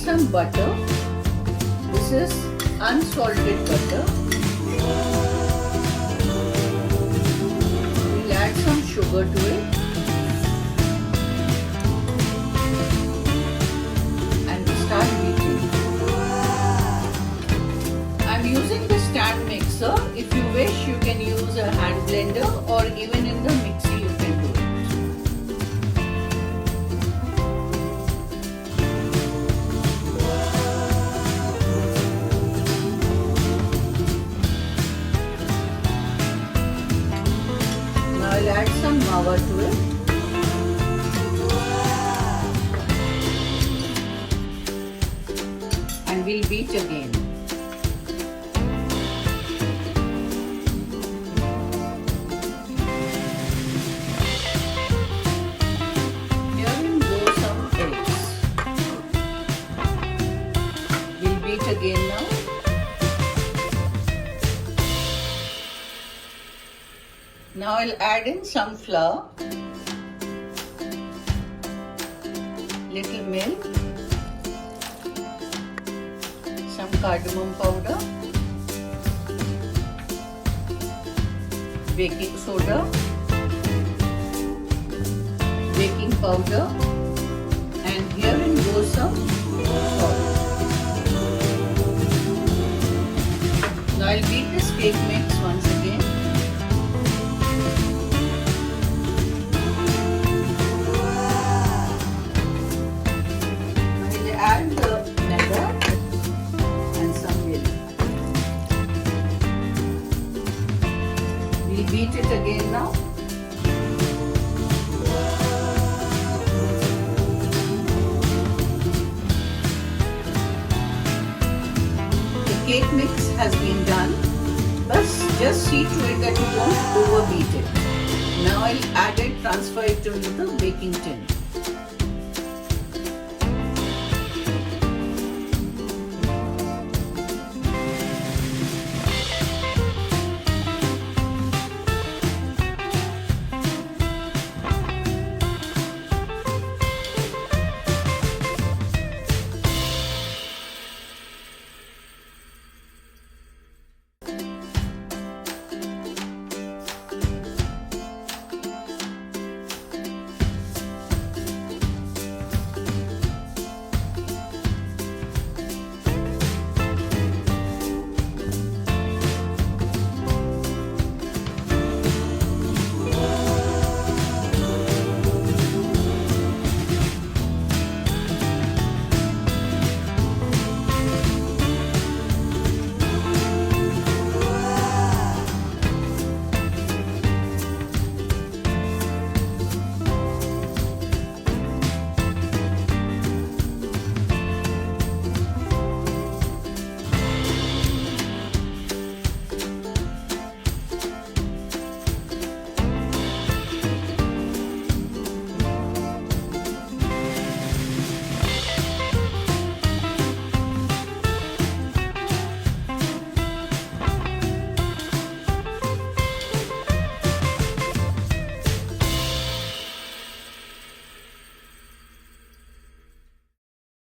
some butter. This is unsalted butter. We'll add some sugar to it. And start beating. I'm using the stand mixer. If you wish, you can use a hand blender or even in the mixer you can do it. Now I'll add some mawa to it. And we'll beat again. Again now. Now I'll add in some flour, little milk, some cardamom powder, baking soda, baking powder, and herein goes some salt. Now I'll beat this cake mix once again. I'll add the maida and some milk. We'll beat it again now. Cake mix has been done, but just see to it that you don't overbeat it. Now I'll add it, transfer it into the baking tin.